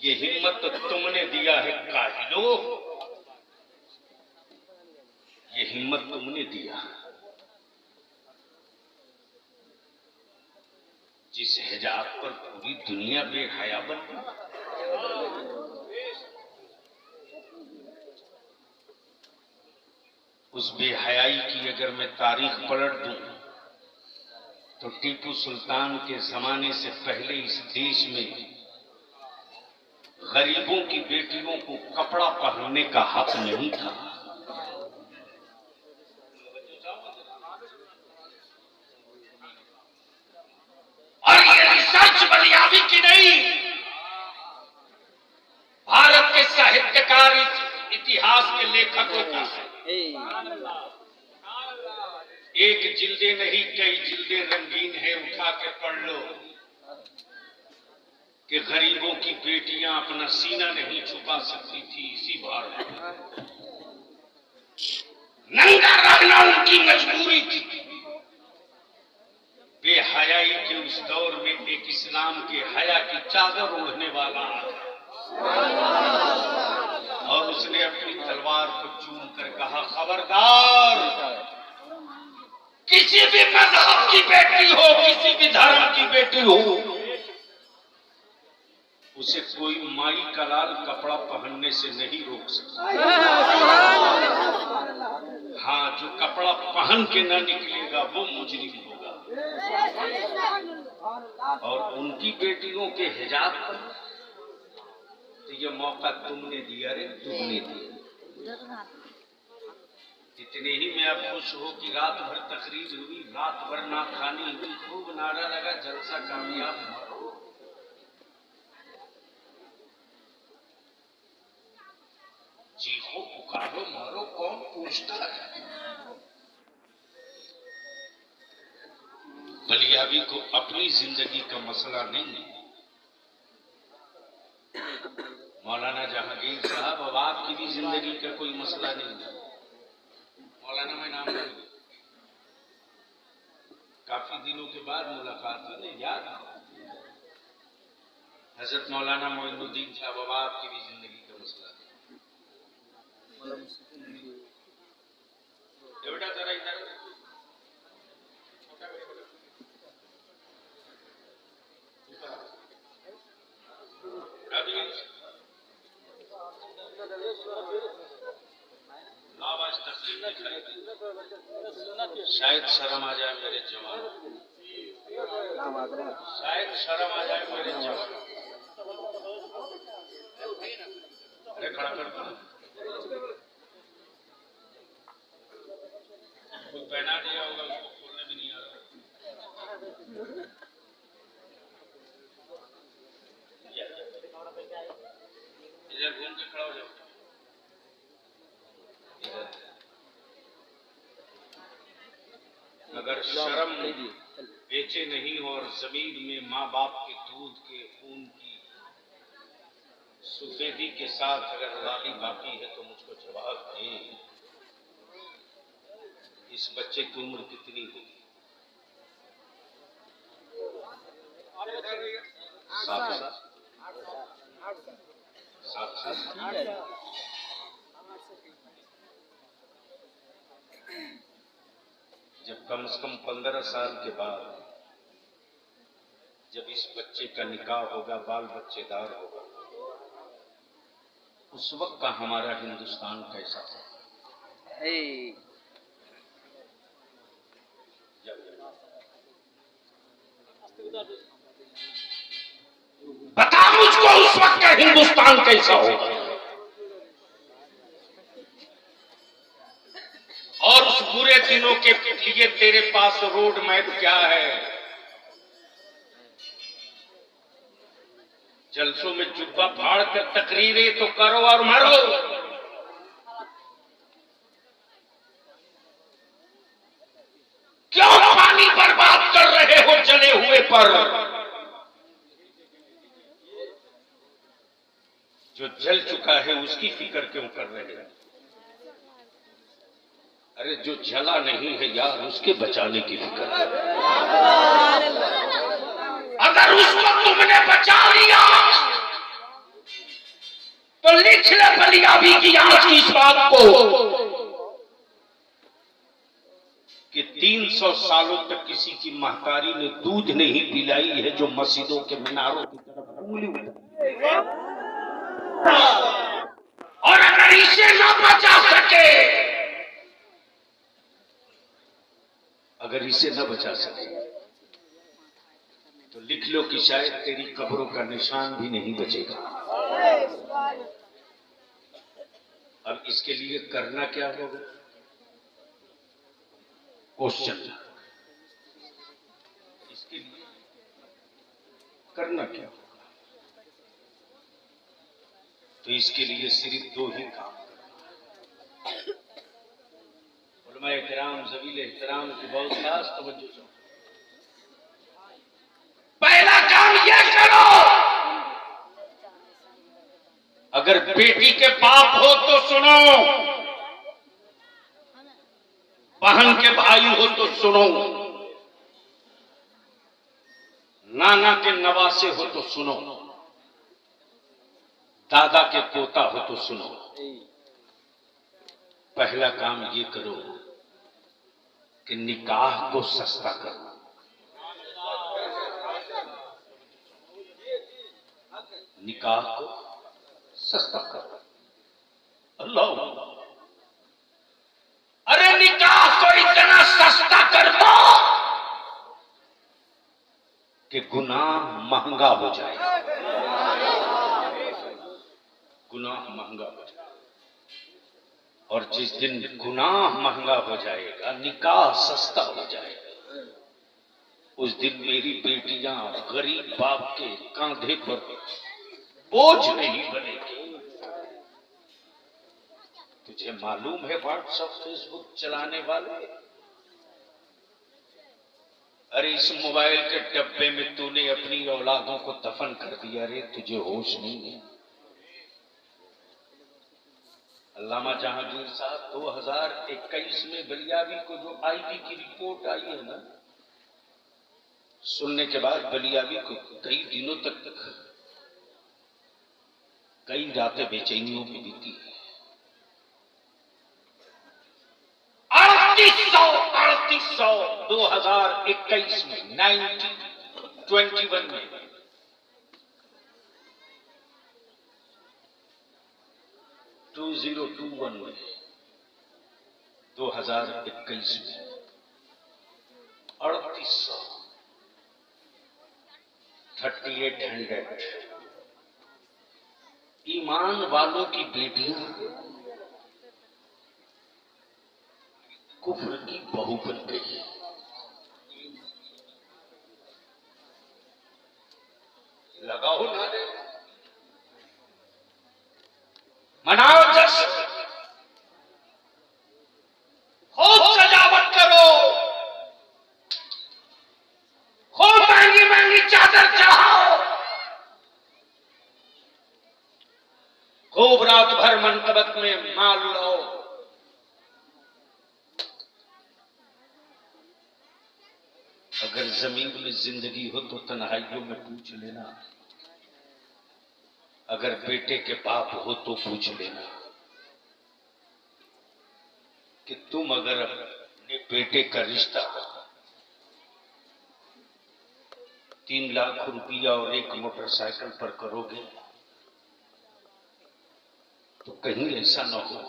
ये हिम्मत तो तुमने दिया है काहिलो, ये हिम्मत तुमने दिया जिस हिजाब पर पूरी दुनिया बेहया बन गई। उस बेहयाई की अगर मैं तारीख पलट दूं तो टीपू सुल्तान के जमाने से पहले इस देश में गरीबों की बेटियों को कपड़ा पहनने का हक नहीं था। और ये रिसर्च बलियावी की नहीं, भारत के साहित्यकार इतिहास के लेखकों की है। एक जिल्दे नहीं कई जिल्दे रंगीन है, उठा के पढ़ लो कि गरीबों की बेटियां अपना सीना नहीं छुपा सकती थी इसी भारत में, नंगा रहना उनकी मजबूरी थी। बेहयाई के उस दौर में एक इस्लाम के हया की चादर ओढ़ने वाला और उसने अपनी तलवार को चूम कर कहा, खबरदार, किसी भी मजहब की बेटी हो, किसी भी धर्म की बेटी हो, उसे कोई माई का लाल कपड़ा पहनने से नहीं रोक सकता। हाँ, जो कपड़ा पहन के न निकलेगा वो मुजरिम होगा। और उनकी बेटियों के हिजाब पर तो ये मौका तुमने दिया रे, तुमने दिया। इतने ही में अब खुश हो कि रात भर तकरीर हुई, रात भर नाखानी हुई, खूब नारा लगा, जलसा कामयाब हुआ। चीखो पुकारो मारो, कौन पूछता है। बलियावी को अपनी जिंदगी का मसला नहीं है। मौलाना जहांगीर साहब, अब आपकी भी जिंदगी का कोई मसला नहीं है। मौलाना मैं नाम नहीं, काफी दिनों के बाद मुलाकात हुई, नहीं याद। हजरत मौलाना मोइनुद्दीन साहब, अब आपकी भी जिंदगी का मसला नहीं। बेटा जरा इधर, आवाज तकलीफ दिखाई, शायद शर्म आ जाए मेरे जवान, शायद शर्म आ जाए मेरे जवान। अरे खड़ा कर दो, कोई पहना दिया होगा, उसको खोलने भी नहीं आ रहा। इधर घूम के खड़ा हो जाओ। अगर शर्म बेचे नहीं और जमीन में माँ बाप के दूध के खून की सफेदी के साथ अगर लाली बाकी है तो मुझको जवाब दे, इस बच्चे की उम्र कितनी होगी? 7 साल। जब कम से कम 15 साल के बाद जब इस बच्चे का निकाह होगा, बाल बच्चेदार होगा, उस वक्त का हमारा हिंदुस्तान कैसा है? बता मुझको उस वक्त का हिंदुस्तान कैसा होगा। और उस बुरे दिनों के लिए तेरे पास रोड मैप क्या है? जलसों में जुब्बा फाड़ कर तकरीरें तो करो और मरो। क्यों पानी बर्बाद कर रहे हो जले हुए पर? जो जल चुका है उसकी फिक्र क्यों कर रहे हैं? अरे जो जला नहीं है यार, उसके बचाने की फिक्र कर। अगर उसको तुमने बचा लिया लिख ले बलियाबी की आज की इस बात को कि 300 सालों तक किसी की महतारी ने दूध नहीं पिलाई है जो मस्जिदों के मीनारों की तरफ उंगली उठाई। और अगर इसे न बचा सके, अगर इसे न बचा सके तो लिख लो कि शायद तेरी कब्रों का निशान भी नहीं बचेगा। अब इसके लिए करना क्या होगा? क्वेश्चन, इसके लिए करना क्या होगा? तो इसके लिए सिर्फ दो ही काम करना। उलमा इकराम ज़वील इहतराम की बहुत खास तवज्जो चाहूं। पहला काम यह करो, अगर बेटी के बाप हो तो सुनो, बहन के भाई हो तो सुनो, नाना के नवासे हो तो सुनो, दादा के पोता हो तो सुनो। पहला काम ये करो कि निकाह को सस्ता करो। निकाह को सस्ता करो। अल्लाह, अरे निकाह को इतना सस्ता कर दो कि गुनाह महंगा हो जाए। गुनाह महंगा हो जाए। और जिस दिन गुनाह महंगा हो जाएगा, निकाह सस्ता हो जाएगा, उस दिन मेरी बेटियां गरीब बाप के कांधे पर बोझ नहीं बनेगी। तुझे मालूम है व्हाट्सएप फेसबुक चलाने वाले, अरे इस मोबाइल के डब्बे में तूने अपनी औलादों को दफन कर दिया रे, तुझे होश नहीं है। अल्लामा जहांगीर साहब 2021 में बलियाबी को जो आईबी की रिपोर्ट आई है ना, सुनने के बाद बलियाबी को कई दिनों तक कई रातें बेचैनियों में बीती है। 3800 2021 में 1921 में 2021 में 2021 में 3800 3800 ईमान वालों की बेटियां कुफ्र की बहू बन गई। लगाओ नारे, मनाओ जश्न, खूब सजावट करो, खूब महंगी महंगी चादर चढ़ाओ, खूब रात भर मनकबत में माल लो। अगर जमीन में जिंदगी हो तो तन्हाइयों में पूछ लेना। अगर बेटे के बाप हो तो पूछ लेना कि तुम अगर अपने बेटे का रिश्ता 3 लाख रुपया और एक मोटरसाइकिल पर करोगे तो कहीं ऐसा न हो